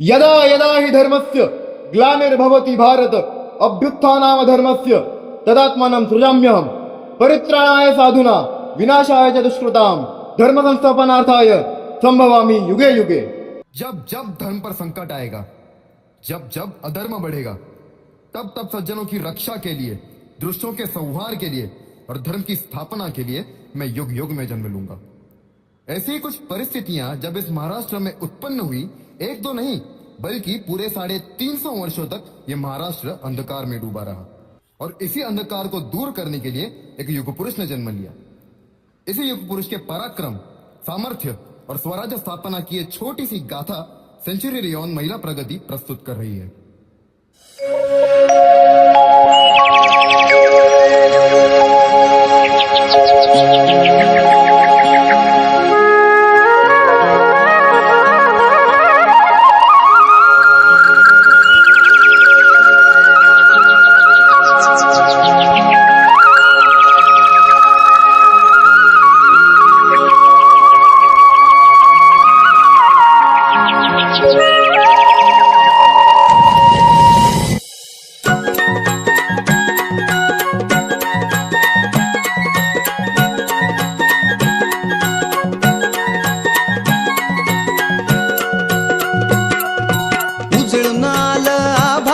यदा यदा हि धर्मस्य ग्लानिर्भवति भारत अभ्युत्थानामधर्मस्य तदात्मानं सृजाम्यहम् परित्राणाय साधूना विनाशाय च दुष्कृतां धर्म संस्थापनार्थाय संभवामि युगे युगे। जब जब धर्म पर संकट आएगा, जब जब अधर्म बढ़ेगा, तब तब सज्जनों की रक्षा के लिए, दुष्टों के संहार के लिए और धर्म की स्थापना के लिए मैं युग युग में जन्म लूंगा। ऐसी ही कुछ परिस्थितियां जब इस महाराष्ट्र में उत्पन्न हुई, एक दो नहीं बल्कि पूरे 350 वर्षों तक ये महाराष्ट्र अंधकार में डूबा रहा और इसी अंधकार को दूर करने के लिए एक युग पुरुष ने जन्म लिया। इसी युग पुरुष के पराक्रम, सामर्थ्य और स्वराज्य स्थापना की एक छोटी सी गाथा सेंचुरी रियॉन महिला प्रगति प्रस्तुत कर रही है। उजळून आलं आभाळ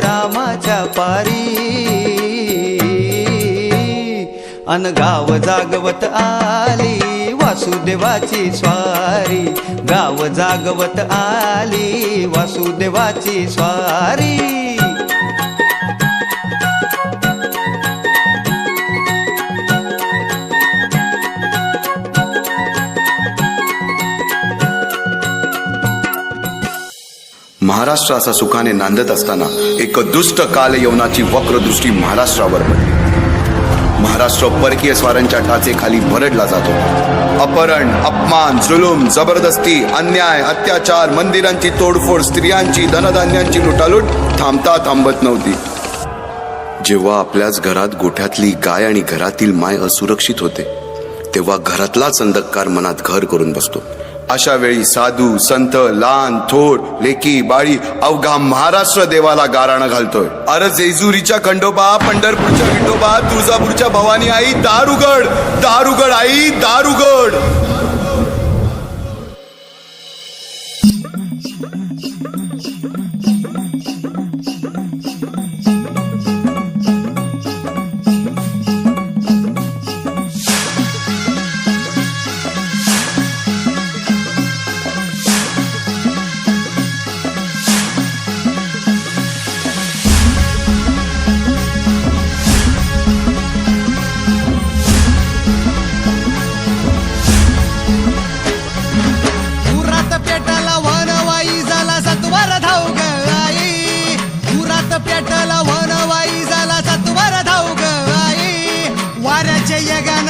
रामाच्या पारी अन गाव जागवत आली वासुदेवाची स्वारी, गाव जागवत आली वासुदेवाची स्वारी। महाराष्ट्र असा सुखाने नांदत असताना एक दुष्ट काल यवनाची वक्रदृष्टी महाराष्ट्रावर पडली। महाराष्ट्र परकीय स्वारांच्या टाचेखाली भरडला जातो। अपहरण, अपमान, जुलूम, जबरदस्ती, अन्याय, अत्याचार, मंदिरांची तोडफोड, स्त्रियांची, धनधान्यांची लुटालूट थांबत नव्हती। जेव्हा आपल्याच घरात गोठ्यातली गाय आणि घरातील माय असुरक्षित होते, तेव्हा घरातलाच अंधकार मनात घर करून बसतो। अशा वेळी साधू, संत, लहान थोर, लेकी बाळी अवघा महाराष्ट्र देवाला गाराणं घालतोय। अरे जेजुरीच्या खंडोबा, पंढरपूरच्या विठोबा, तुळजापूरच्या भवानी आई, दार उघड, दार उघड आई, दार उघड। वाऱ्याच्या यगान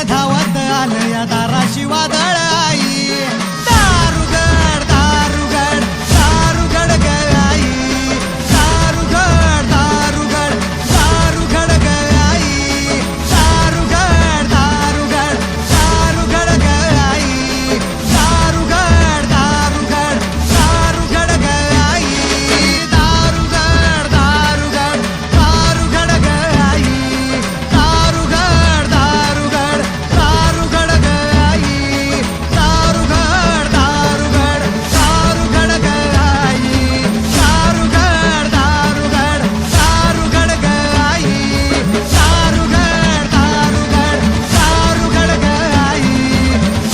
धावत आलं या दाराशी वादळ आई। दारुगड दारुगड दारुगड ग आई, दारुगड दारुगड दारुगड ग आई, दारुगड दारुगड दारुगड ग आई, दारुगड दारुगड दारुगड ग आई,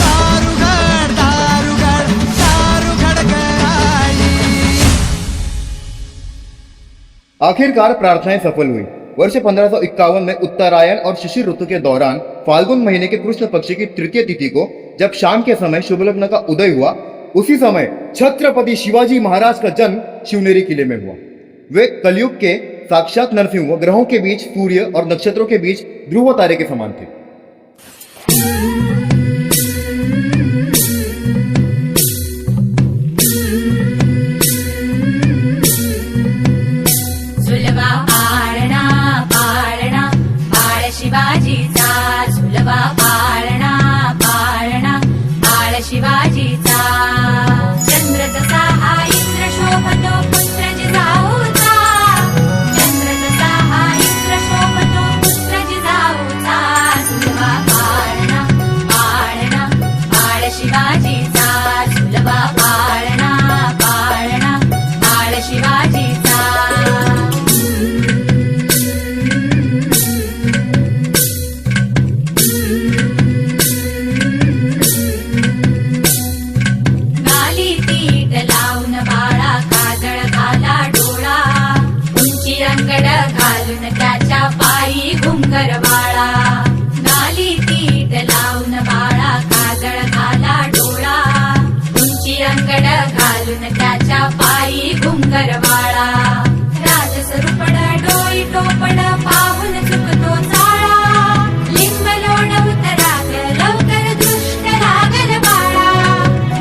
दारुगड दारुगड दारुगड ग आई, आखिरकार प्रार्थनाएं सफल हुई। वर्ष 1551 में उत्तरायण और शिशिर ऋतु के दौरान फाल्गुन महीने के कृष्ण पक्ष की तृतीय तिथि को जब शाम के समय शुभ लग्न का उदय हुआ, उसी समय छत्रपति शिवाजी महाराज का जन्म शिवनेरी किले में हुआ। वे कलयुग के साक्षात नरसिंह व ग्रहों के बीच सूर्य और नक्षत्रों के बीच ध्रुव तारे के समान थे। करवाळा राजसरूपण डोई टोपण पाहून चुकतो चाळा लिंब लोण उतराग लवकर दृष्ट लागल बाळा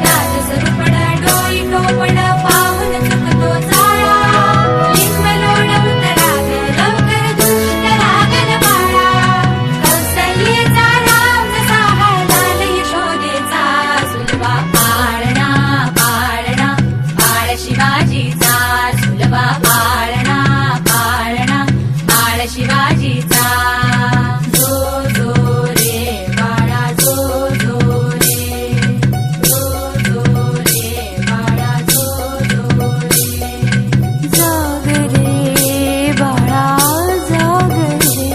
राजसरूपण डोई टोपण पाहून चुकतो चाळा लिंब लोण उतराग लवकर दृष्ट लागल बाळा कौसल्येचा राम जसा हळदाल यशोदेचा सुलभा पाळणा पाळणा बाळ शिवाजीचा सुलभा पाळणा पाळणा बाळ शिवाजीचा जो जो रे बाळा जो जो रे बाळा जो रे जाग रे बाळा जाग रे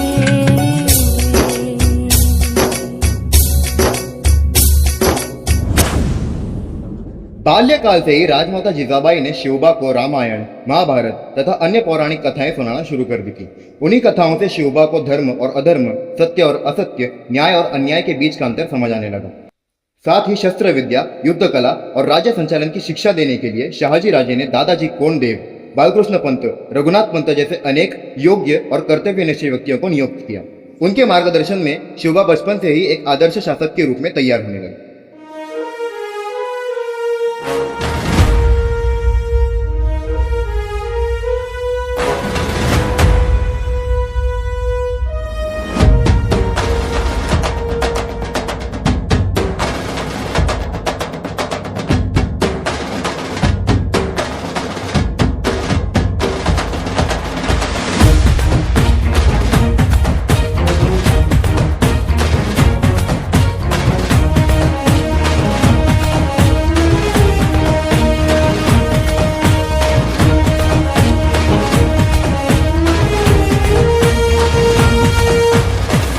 बाल्यकाल से ही राजमाता जिजाबाई ने शिवबा को रामायण महाभारत तथा अन्य पौराणिक कथाएं सुनाना शुरू कर दी थी। उन्हीं कथाओं से शिवबा को धर्म और अधर्म, सत्य और असत्य, न्याय और अन्याय के बीच का अंतर समझ आने लगा। साथ ही शस्त्र विद्या, युद्ध कला और राज्य संचालन की शिक्षा देने के लिए शाहजी राजे ने दादाजी कोंडदेव, बालकृष्ण पंत, रघुनाथ पंत जैसे अनेक योग्य और कर्तव्यनिष्ठ व्यक्तियों को नियुक्त किया। उनके मार्गदर्शन में शिवबा बचपन से ही एक आदर्श शासक के रूप में तैयार होने लगे।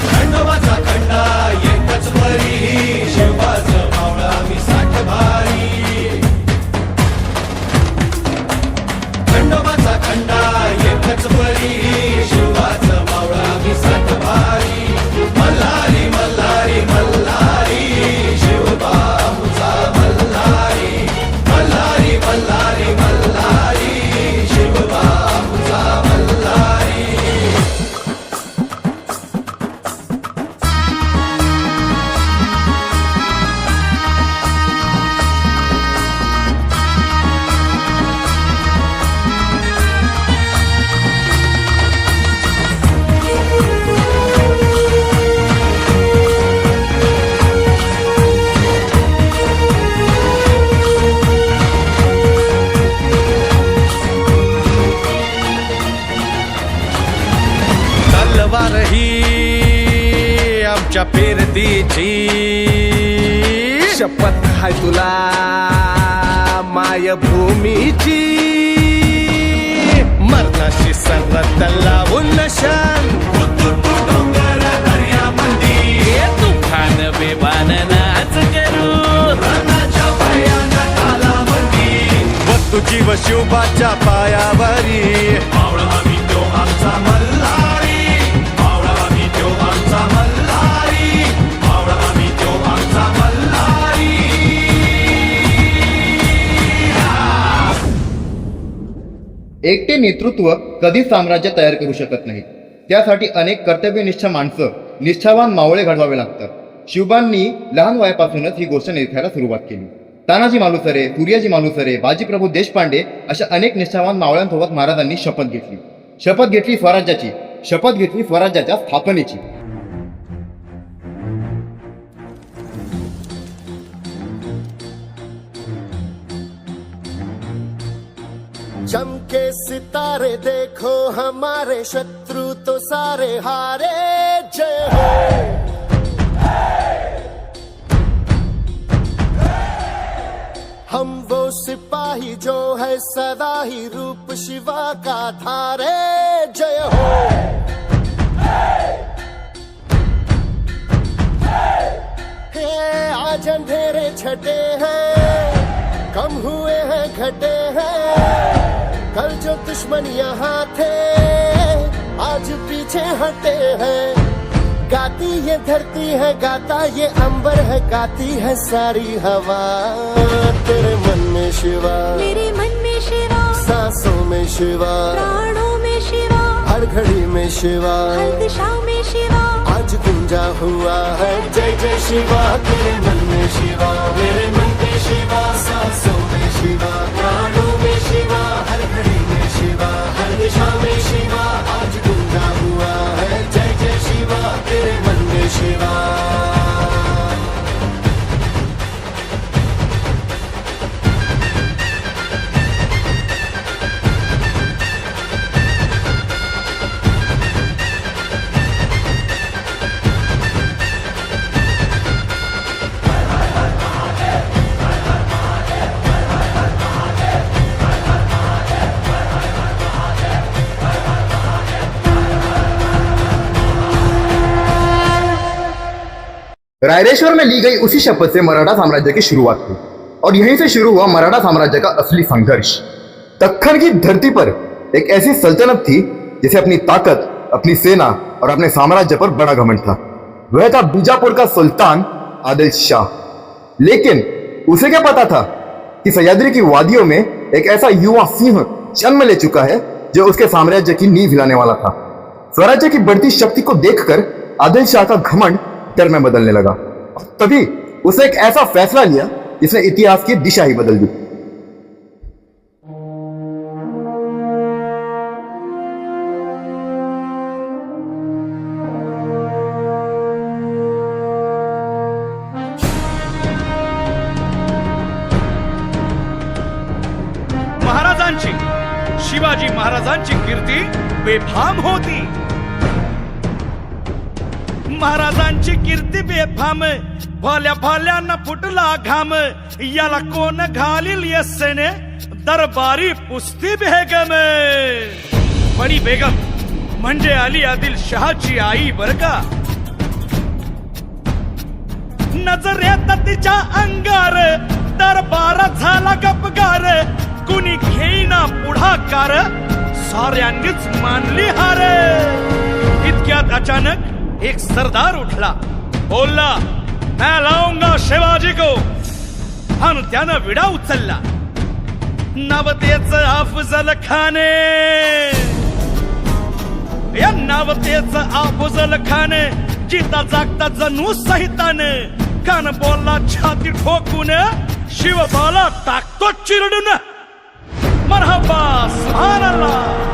खंडोबाचा खंडा एकच परी शिवाचं मावळा मी साठ भारी खंडोबाचा खंडा एकच परी शिवाचं मावळा मी साठ भारी मल्हारी मल्हारी मल्हारी शिवबाऊचा मल्हारी मल्हारी मल्हारी मल्हारी शिवबाऊचा मल्हारी तलवार ही आमच्या पेरतीची शपथ हाय तुला मायभूमीची मरणाशी सरत लावून नशान डोंगर दर्यामंदी तुफान बेबान नाच करू रणाच्या भयानक तालामंदी वस्तू जीव शिवबाच्या पायावरी मावळा आम्ही तो आमचा मल्हारी मावळा आम्ही तो आमचा मल्हारी मावळा आम्ही तो आमचा मल्हारी एकटे नेतृत्व कधीच साम्राज्य तयार करू शकत नाही। त्यासाठी अनेक कर्तव्यनिष्ठ माणसं, निष्ठावान मावळे घडवावे लागतात। शिवबांनी लहान वयापासूनच ही गोष्ट निरखायला सुरुवात केली। तानाजी मालुसरे, सूर्याजी मालुसरे, बाजीप्रभू देशपांडे अशा अनेक निष्ठावान मावळ्यांसोबत महाराजांनी शपथ घेतली स्वराज्याची, शपथ घेतली स्वराज्याच्या स्थापनेची। चमके सितारे देखो हमारे शत्रु तो सारे हारे जय हो। हम वो सिपाही जो है सदा ही रूप शिवा का धारे जय हो। हे आज अंधेरे छटे हैं, कम हुए हैं घटे हैं, कल जो दुश्मन यहाँ थे आज पीछे हटे हैं। गाती ये धरती है, गाता ये अंबर है, गाती है सारी हवा तेरे मन में शिवा, मेरे मन में शिवा। सांसों में शिवा, प्राणों में शिवा, हर घड़ी में शिवा, हर दिशा में शिवा, आज गुंजा हुआ है जय जय शिवा। तेरे मन में शिवा, मेरे मन में शिवा, सांसों में शिवा, प्राणों में शिवा, हर घड़ी में शिवा, हर दिशा में शिवा, आज गुंजा हुआ है जय जय शिवा। तेरे मन में शिवा। रायरेश्वर में ली गई उसी शपथ से मराठा साम्राज्य की शुरुआत हुई और यहीं से शुरू हुआ मराठा साम्राज्य का असली संघर्ष। दक्खन की धरती पर एक ऐसी सल्तनत थी जिसे अपनी ताकत, अपनी सेना और अपने साम्राज्य पर बड़ा घमंड था। वह था बीजापुर का सुल्तान आदिल शाह। लेकिन उसे क्या पता था कि सह्याद्री की वादियों में एक ऐसा युवा सिंह जन्म ले चुका है जो उसके साम्राज्य की नींव हिलाने वाला था। स्वराज्य की बढ़ती शक्ति को देखकर आदिल शाह का घमंड डर में बदलने लगा। तभी उसने एक ऐसा फैसला लिया जिसने इतिहास की दिशा ही बदल दी। महाराजांची, शिवाजी महाराजांची कीर्ती बेफाम होती। महाराजांची कीर्ती बेफाम, भाल्या भाल्यानं फुटला घाम, याला कोण घालील यस्सेने, दरबारी पुस्ती बेगम। बडी बेगम म्हणजे अली आदिल शहाची आई बर का। नजरेत तिच्या अंगार दरबार झाला गपगार, कुणी घेईना पुढाकार, साऱ्यांनीच मानली हार। इतक्यात अचानक एक सरदार उठला, बोलला मैं लाऊंगा शिवाजी को, आणि त्यानं विडा उचलला। नवतेच अफजल खाने, या नवतेच अफजल खाने, जिता जागता जणू सहिताने, कान बोलला छाती ठोकून, शिवबाला टाकतो चिरडून। मरहबा सुभान अल्लाह।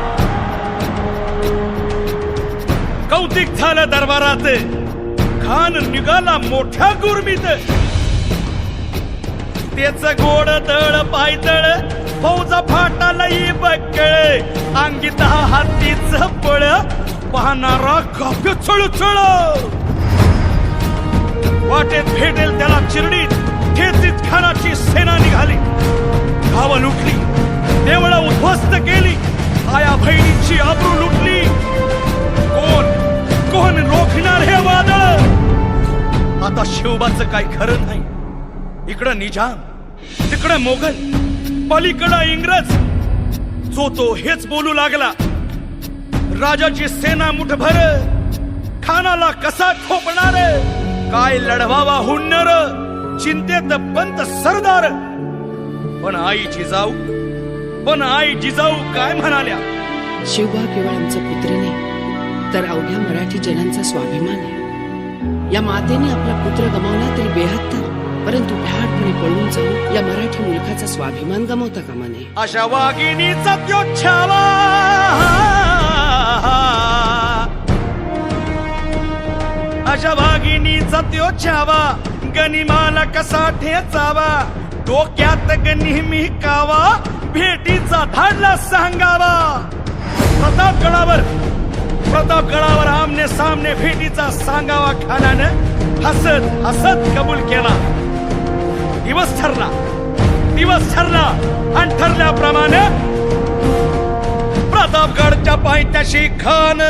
कौतिक झालं दरबारात, खान निघाला मोठ्या गुरमीत। त्याच गोड दळ पायदळ, फौजा फाटालाही बक्कळ, अंगी 10 हातीच बळ, पाहणारा काव्य चळचळ। वाटेत भेटेल त्याला चिरडीत, ठेचीत खानाची सेना निघाली। गावं लुटली, देवळं उद्ध्वस्त केली, आया बहिणीची आबरू लुटली। कोण रोखणार हे वादळ? आता शिवबाचं काही खरं नाही। इकडं निजाम, तिकडं मोगल, पलीकडं इंग्रज। जो तो हेच बोलू लागला, राजाची सेना मुठभर, खानाला कसा ठोपणार? काय लढवावा हुन्नर, चिंतेत पंत सरदार। पण आई जिजाऊ काय म्हणाल्या? शिवबा केवळ आमचा पुत्र नाही, तर अवघ्या मराठी जनांचा स्वाभिमान आहे। या मातेने आपला पुत्र गमावला तरी बेहत्तर, परंतु भ्याडपणे पळून जाऊन या मराठी मुलखाचा स्वाभिमान गमावता कामा नये। अशा वाघिणीचा त्यो छावा, अशा वाघिणीचा त्यो छावा, गनिमाला कसा ठेचावा, डोक्यात नेहमी कावा, भेटीचा धाडला सांगावा। प्रतापगडावर आमने सामने भेटीचा सांगावा खानानं हसत हसत कबूल केला। दिवस ठरला आणि ठरल्याप्रमाणे प्रतापगडच्या पायथ्याशी खान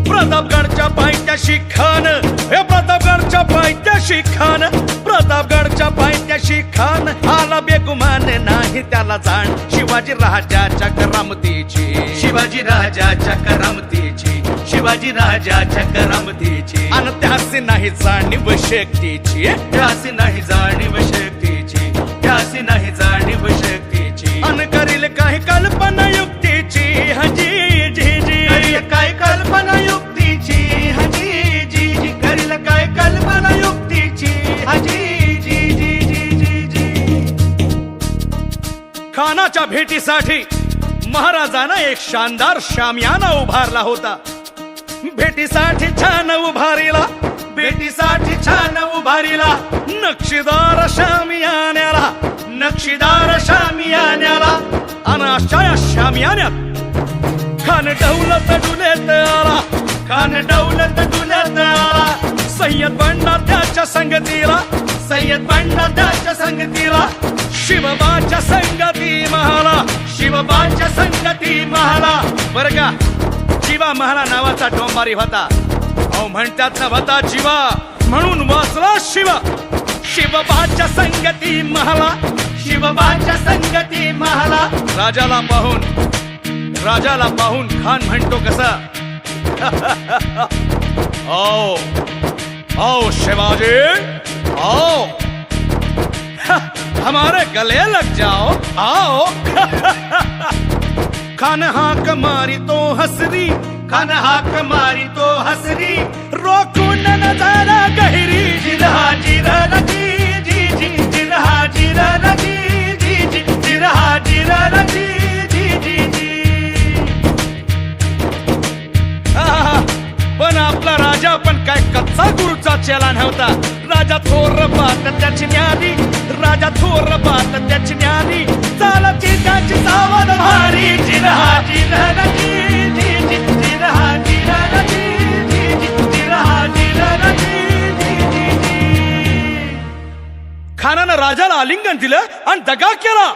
प्रतापगडच्या पायथ्याशी खान, हे प्रतापगडच्या पायथ्याशी खान, प्रतापगडच्या पायथ्याशी खान, आला बेगुमान नाही त्याला जाण शिवाजी राजाच्या करामतीची, शिवाजी राजाच्या करामतीची। शिवाजी राजाच्या करामतीची अन त्यासी नाही जाणीव शक्तीची त्यासी नाही जाणीव शक्तीची त्यासी नाही जाणीव शक्तीची अन करील काही कल्पना युक्तीची हजी जी जी करील काय कल्पना युक्तीची हजी जी जी करील काय कल्पना युक्तीची हजी जी जी जी जी जी खानाच्या भेटीसाठी महाराजानं एक शानदार शामियाना उभारला होता भेटीसाठी छान उभारीला भेटीसाठी छान उभारीला नक्षीदार शामियान्याला नक्षीदार शामियान्याला आणि अशा या शामियान्यात खान दौलत डुलेत आला खान दौलत डुलेत आला सय्यद बंडा त्याच्या संगतीला सय्यद बंडा त्याच्या संगतीला शिवबाच्या संगती महाला शिवबाच्या संगती महाला बरं का जीवा महाला नावाचा डोंबारी होता अहो म्हणतात ना होता जीवा म्हणून वाचला शिवा शिवबाच्या संगती महाला शिवबाच्या संगती महाला राजाला पाहून खान म्हणतो कसा ओ ओ शिवाजी आओ हमारे गले लग जाओ आओ खान हाक मारी तो हसरी खान हाक मारी तो हसरी रोकून नजारा गहिरी जिरहा जिरला जी जी जी जिरहा जिरला जी जी जी जिरहा जिरला जी जी जी जी पण आपला राजा पण काय कच्चा गुरुचा चेला नव्हता राजा थोर बात त्याची न्यादी राजा थोर बात त्याची न्यादी चालची त्याची सावध भारी जिरहा जिरला जी जी जी जिरहा जिरला जी जी जी जिरहा जिरला जी जी जी जी खानानं राजाला आलिंगन दिलं आणि दगा केला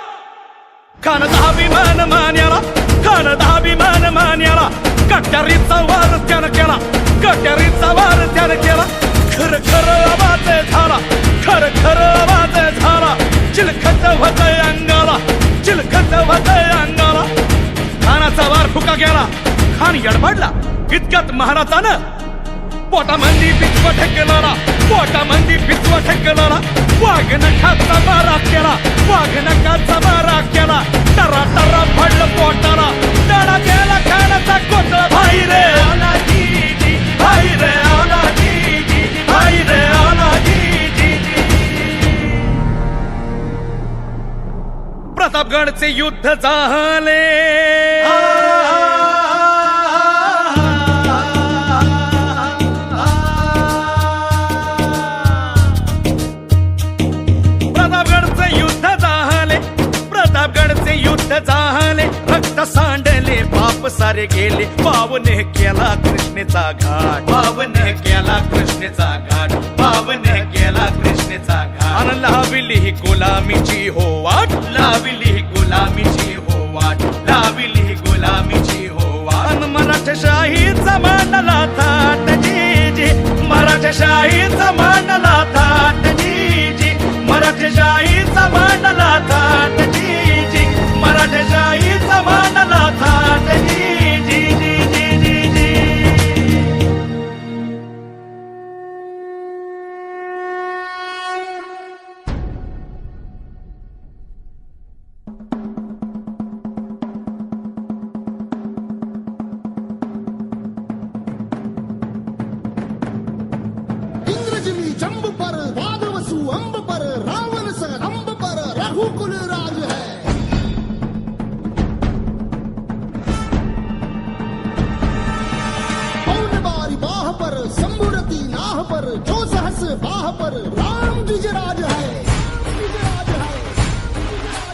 खान अभिमान मान्याला खान अभिमान मान्याला कट्यारीचा वार त्यानं केला कट्यारीचा वार त्यानं केला खर खर आवाज झाला खर खर आवाज झाला चिलखत होतय अंगाला चिलखत होतय अंगाला खानाचा वार फुका गेला खान यडबडला इतक्यात महाराजानं पोटामंदी पिचवा ठेकलेला पोटामंदी पिचवा ठेकलेला वाघ नखाचा मारा केला वाघ नखाचा मारा केला टरा टरा पडलं पोटाला टळा गेला खानाचा कोटळा भाई रे आला जी जी भाई रे आला जी जी भाई रे आला जी जी प्रतापगडचे युद्ध झाले युद्ध झाले रक्त सांडले पाप सारे गेले पावने केला कृष्णेचा घाट पावने केला कृष्णेचा घाट पावने केला कृष्णेचा घाट अन लाविली ही गुलामीची हो वाट लाविली ही गुलामीची हो वाट लाविली ही गुलामीची हो वाट अन मराठशाहीचा मांडला थाट जी जी मराठशाहीचा मांडला थाट जी जी मराठशाहीचा मांडला थाट जी मराठशाहीचा मांडला थाट जी जी जी जी जी जी इंद्रजिमी जंब पर वादवसु अंब पर रावण स रंब पर रघुकुल राज है बाह पर संबुरती नाह पर जो सहस बाह पर राम द्विजराज है द्विजराज है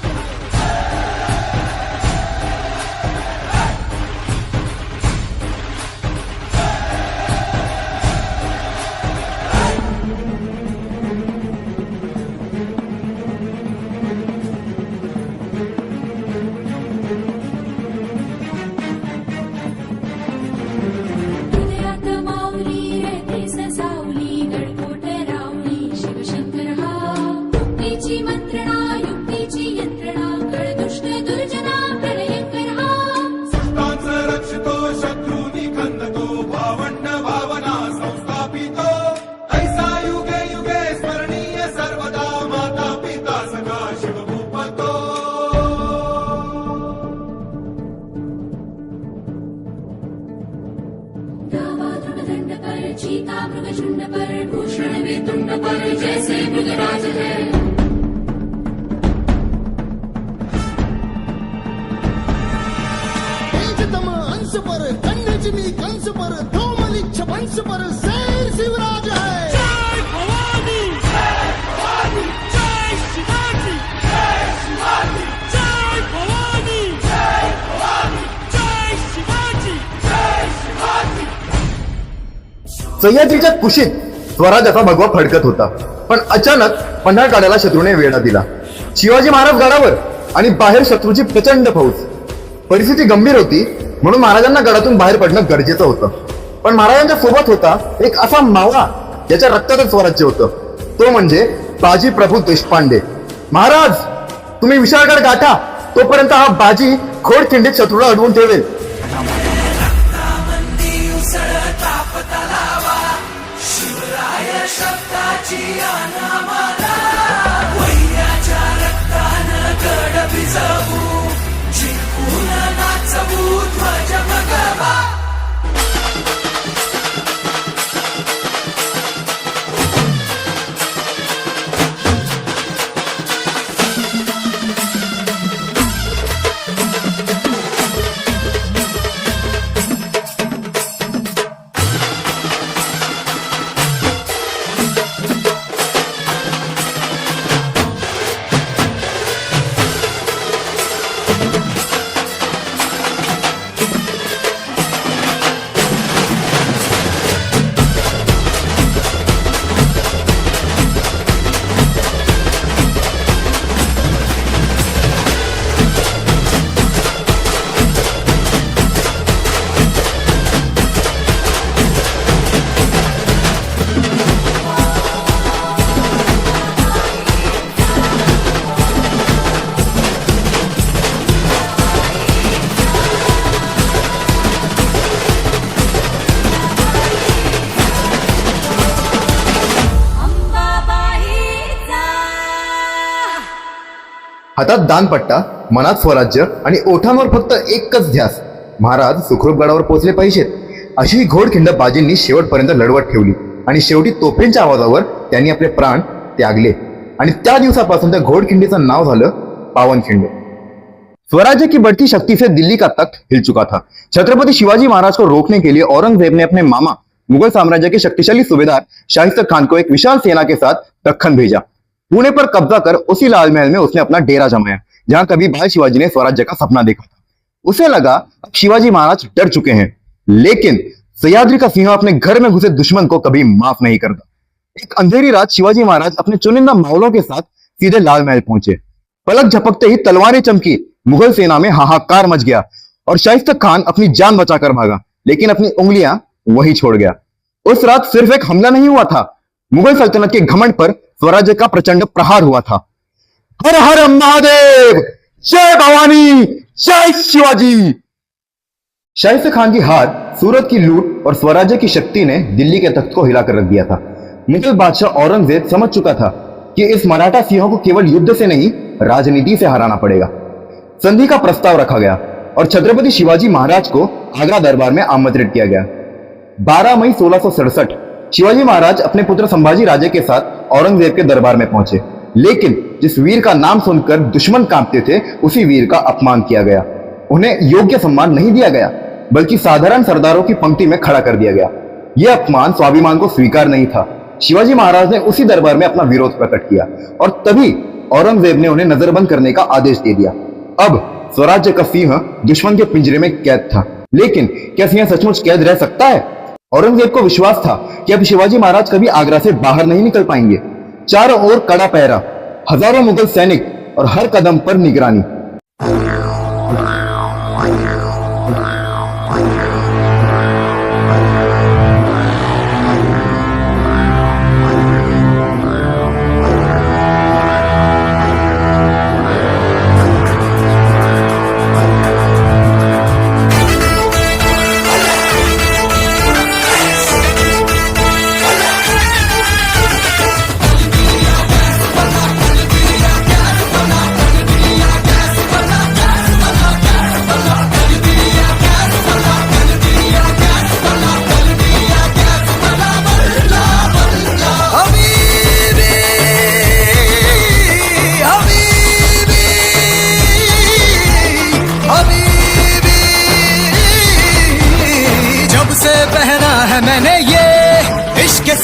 हृदयात माऊली रे ते ससावली गडकोट रावली शिवशक्ती मृगशुंड पर भूषण में तुंड पर जैसे मृगराज है। तेजतम अंश पर कन्याजिमी कंस पर धूमलिच्छ वंश पर शेर शिवराज है। जय भवानी, जय भवानी, जय शिवाजी, जय शिवाजी, जय भवानी, जय भवानी, जय शिवाजी, जय शिवाजी। सह्याद्रीच्या कुशीत स्वराज्याचा भगवा फडकत होता, पण अचानक पन्हाळ काढायला शत्रूने वेढा दिला. शिवाजी महाराज गडावर आणि बाहेर शत्रूची प्रचंड फौज. परिस्थिती गंभीर होती, म्हणून महाराजांना गडातून बाहेर पडणं गरजेचं होतं. पण महाराजांच्या सोबत होता एक असा मावळा ज्याच्या रक्तातच स्वराज्य होतं. तो म्हणजे बाजी प्रभू देशपांडे. महाराज, तुम्ही विशाळगड गाठा, तोपर्यंत हा बाजी खोडखिंडीत शत्रूला अडवून ठेवेल. हातात दानपट्टा, मनात स्वराज्य आणि ओठांवर फक्त एकच ध्यास. महाराज सुखरूप गडावर पोहोचले पाहिजेत, अशी ही घोडखिंड बाजींनी शेवटपर्यंत लढवत ठेवली. आणि शेवटी तोफेंच्या आवाजावर त्यांनी आपले प्राण त्यागले. आणि त्या दिवसापासून त्या घोडखिंडीचं नाव झालं पावनखिंड. स्वराज्य की बढ़ती शक्ति से दिल्ली का तख्त हिल चुका था. छत्रपति शिवाजी महाराज को रोकने के लिए औरंगजेब ने अपने मामा मुगल साम्राज्य के शक्तिशाली सूबेदार शाहिस्तर खान को एक विशाल सेना के साथ दक्खन भेजा. पुणे पर कब्जा कर उसी लाल महल में उसने अपना डेरा जमाया, जहां कभी भाई शिवाजी ने स्वराज्य का सपना देखा था. उसे लगा अब शिवाजी महाराज डर चुके हैं, लेकिन सह्याद्री का सिंह अपने घर में घुसे दुश्मन को कभी माफ नहीं करता. एक अंधेरी रात शिवाजी महाराज अपने चुनिंदा मावलों के साथ सीधे लाल महल पहुंचे. पलक झपकते ही तलवारें चमकी, मुगल सेना में हाहाकार मच गया और शाहिस्तर खान अपनी जान बचाकर भागा, लेकिन अपनी उंगलियां वहीं छोड़ गया. उस रात सिर्फ एक हमला नहीं हुआ था, मुगल सल्तनत के घमंड पर स्वराज्य का प्रचंड प्रहार हुआ था. हर हर महादेव, जय भवानी, जय शिवाजी. शाहिस्तर खान की हार, सूरत की लूट और स्वराज्य की शक्ति ने दिल्ली के तख्त को हिलाकर रख दिया था. मुगल बादशाह औरंगजेब समझ चुका था कि इस मराठा सिंहों को केवल युद्ध से नहीं, राजनीति से हराना पड़ेगा. संधि का प्रस्ताव रखा गया और छत्रपति शिवाजी महाराज को आगरा दरबार में आमंत्रित किया गया. 12 मई 1667 शिवाजी महाराज अपने पुत्र संभाजी राजे के साथ औरंगजेब के दरबार में पहुंचे. लेकिन जिस वीर का नाम सुनकर दुश्मन कांपते थे, उसी वीर का अपमान किया गया. उन्हें योग्य सम्मान नहीं दिया गया, बल्कि साधारण सरदारों की पंक्ति में खड़ा कर दिया गया. यह अपमान स्वाभिमान को स्वीकार नहीं था. शिवाजी महाराज ने उसी दरबार में अपना विरोध प्रकट किया और तभी औरंगजेब ने उन्हें नजरबंद करने का आदेश दे दिया. अब स्वराज्य का सिंह दुश्मन के पिंजरे में कैद था. लेकिन क्या सिंह सचमुच कैद रह सकता है? औरंगजेब को विश्वास था कि अब शिवाजी महाराज कभी आगरा से बाहर नहीं निकल पाएंगे. चारों ओर कड़ा पहरा, हजारों मुगल सैनिक और हर कदम पर निगरानी.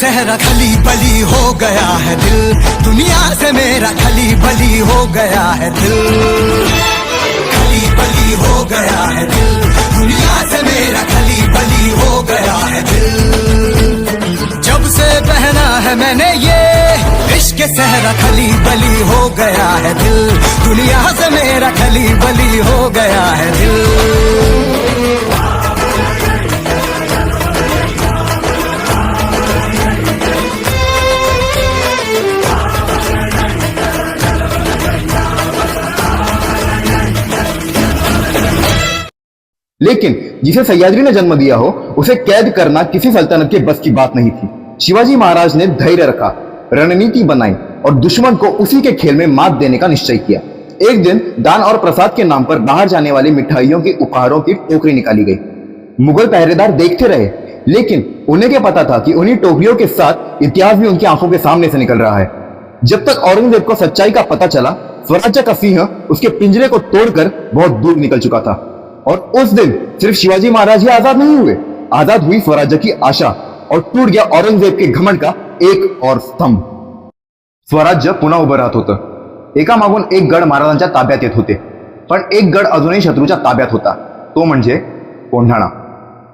सहरा खली बली हो गया है दिल, दुनिया से मेरा खली बली हो गया है दिल, खली बली हो गया है दिल, दुनिया से मेरा खली बली हो गया है दिल। जब से पहना है मैंने ये इश्क सहरा खली बली हो गया है दिल, दुनिया से मेरा खली बली हो गया है दिल। लेकिन जिसे सह्याद्री ने जन्म दिया हो उसे कैद करना किसी सल्तनत के बस की बात नहीं थी। शिवाजी महाराज ने धैर्य रखा, रणनीति बनाई और दुश्मन को उसी के खेल में मात देने का निश्चय किया। एक दिन दान और प्रसाद के नाम पर बाहर जाने वाली मिठाइयों की उपहारों की टोकरी निकाली गई। मुगल पहरेदार देखते रहे, लेकिन उन्हें क्या पता था कि उन्हीं टोकरियों के साथ इतिहास भी उनकी आंखों के सामने से निकल रहा है। जब तक औरंगजेब को सच्चाई का पता चला, स्वराज्य का सिंह उसके पिंजरे को तोड़कर बहुत दूर निकल चुका था। और उस दिन सिर्फ शिवाजी महाराज ही आजाद नहीं हुए, आजाद हुई स्वराज्य की आशा और टूट गया औरंगजेब के घमंड का एक और स्तंभ। स्वराज्य पुन्हा उभं राहत होतं। एकामागून एक गड महाराजांच्या ताब्यात येत होते, पण एक गड अजूनही शत्रूच्या ताब्यात होता, तो म्हणजे कोंढाणा।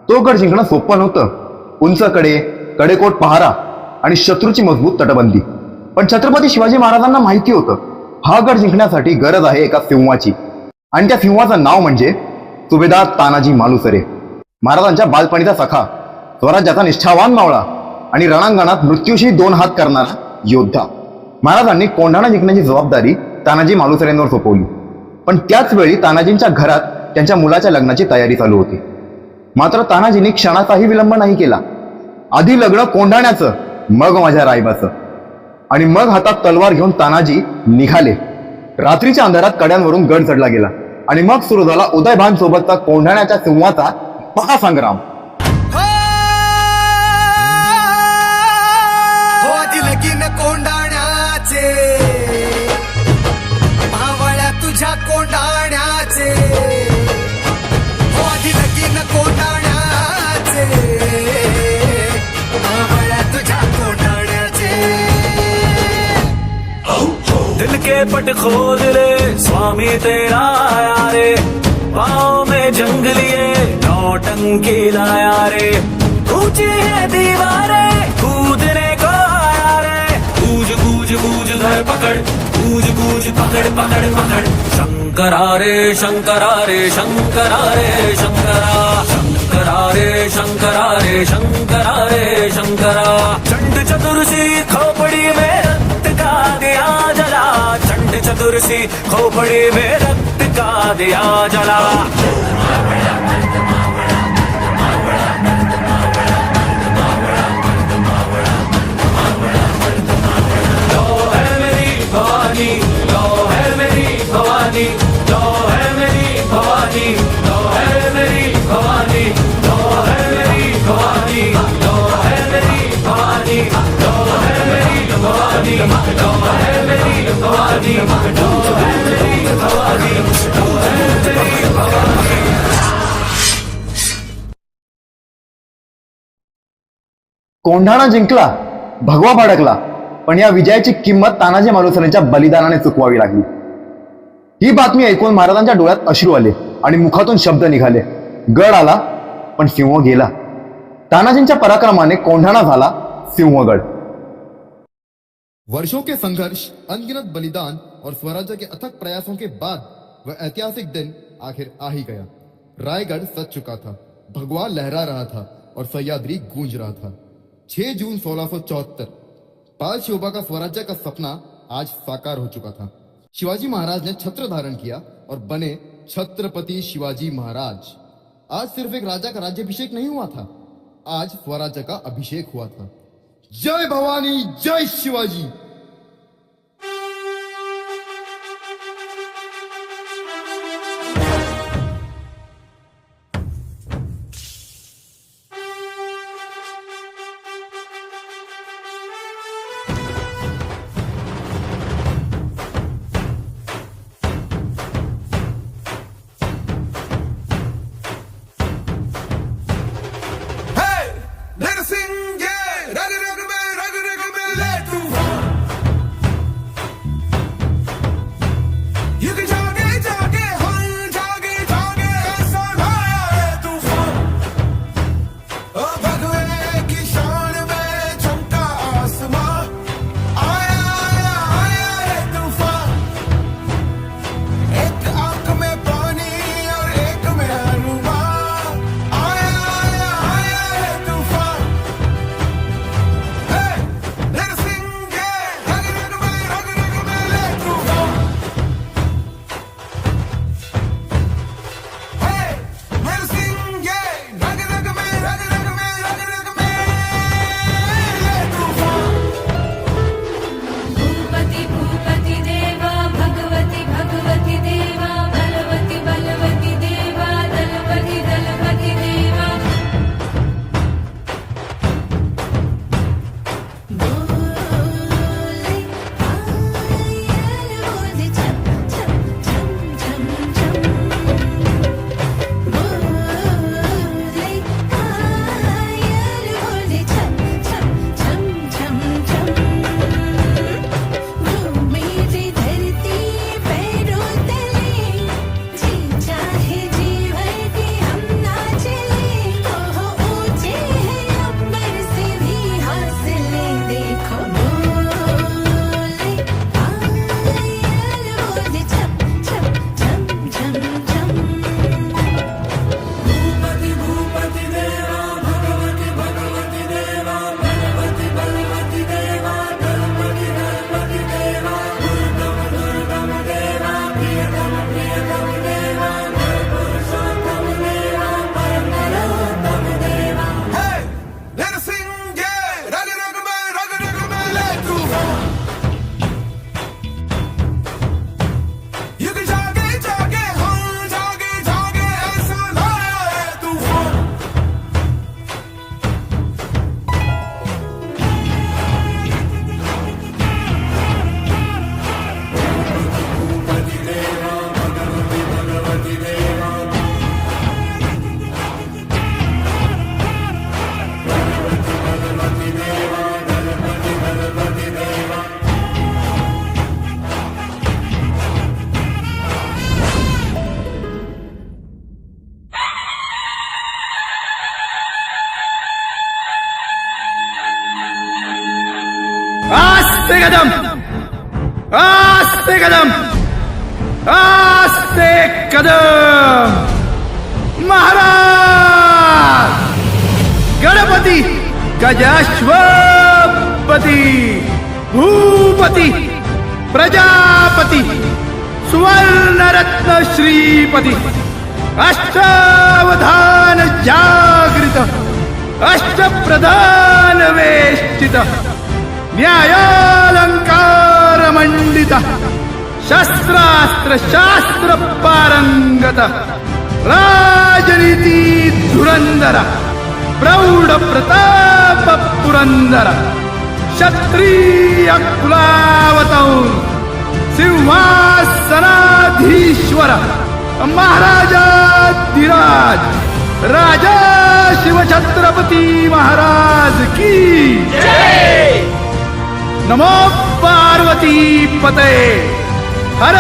तो गड जिंकणं सोपं नव्हतं। उंच कडे, कडेकोट पहारा आणि शत्रूची मजबूत तटबंदी। पण छत्रपती शिवाजी महाराजांना माहिती होतं हा गड जिंकण्यासाठी गरज आहे एका सिंहाची, आणि त्या सिंहाचं नाव म्हणजे सुभेदार तानाजी मालुसरे, महाराजांच्या बालपणीचा सखा, स्वराज्याचा निष्ठावान मावळा आणि रणांगणात मृत्यूशी दोन हात करणारा योद्धा। महाराजांनी कोंढाणा जिंकण्याची जबाबदारी तानाजी मालुसरेंवर सोपवली। पण त्याच वेळी तानाजींच्या घरात त्यांच्या मुलाच्या लग्नाची तयारी चालू होती। मात्र तानाजींनी क्षणाचाही विलंब नाही केला। आधी लग्न कोंढाण्याचं, मग माझ्या रायबाचं, आणि मग हातात तलवार घेऊन तानाजी निघाले। रात्रीच्या अंधारात कड्यांवरून गड चढला गेला आणि मग सुरू झाला उदयभान सोबतचा कोंढाण्याच्या सिंहाचा महासंग्राम। लगीन कोंढाण्याचे, मावळ्या तुझ्या कोंढाण्याचे, लगीन कोंढाण्याचे, मावळ्या तुझ्या कोंढाण्याचे। दिल के पट खोल रे स्वामी तेरा आया रे, पाँव में जंग लिए नौटंकी लाया रे, ऊंची है दीवारें कूदने को आया रे, गूंज गूंज गूंज धर पकड़, गूंज गूंज पकड़ पकड़ पकड़, शंकरा रे शंकरा रे शंकरा रे शंकरा, शंकरा रे शंकरा रे शंकरा रे शंकरा। चंड चतुर्सी खोपड़ी में रक्त का दिया जला, चंड चतुर्सी खोपड़ी में रक्त का दिया जला। लो है मेरी भवानी, लो है मेरी भवानी, लो है मेरी भवानी, लो है मेरी भवानी, लो है मेरी भवानी, लो है मेरी भवानी, लो है मेरी भवानी, लो है मेरी भवानी, लो है मेरी भवानी, लो है मेरी भवानी। कोंढाणा जिंकला, भगवा भडकला, पण या विजयाची किंमत तानाजी मालुसरेंच्या बलिदानाने चुकवावी लागली। ही बातमी ऐकून महाराजांच्या डोळ्यात अश्रू आले आणि मुखातून शब्द निघाले। गड आला, पण सिंह गेला। तानाजींच्या पराक्रमाने कोंढाणा झाला सिंहगड। वर्षों के संघर्ष, अनगिनत बलिदान और स्वराज्य के अथक प्रयासों के बाद वह ऐतिहासिक दिन आखिर आ ही गया। रायगढ़ सज चुका था, भगवा लहरा रहा था और सह्याद्री गूंज रहा था। 6 जून 1674 पाल शिवबा का स्वराज्य का सपना आज साकार हो चुका था। शिवाजी महाराज ने छत्र धारण किया और बने छत्रपति शिवाजी महाराज। आज सिर्फ एक राजा का राज्याभिषेक नहीं हुआ था, आज स्वराज्य का अभिषेक हुआ था। जय भवानी, जय Shivaji. Hey, let us sing, yeah, let it rock, man. आस्ते कदम, आस्ते कदम, आस्ते कदम. महाराज गणपती गजाश्वपती भूपती प्रजापती सुवर्णरत्न श्रीपती अष्टावधान जागृत अष्टप्रधान वेष्टित न्यायालंकार मंडित शस्त्रास्त्र शास्त्र पारंगत राजनीती धुरंधर प्रौढ प्रताप पुरंदर क्षत्रिय कुलावतौर सिंहासनाधीश्वर महाराजाधिराज राजा शिवछत्रपती महाराज की जय. नमो पार्वती पते हर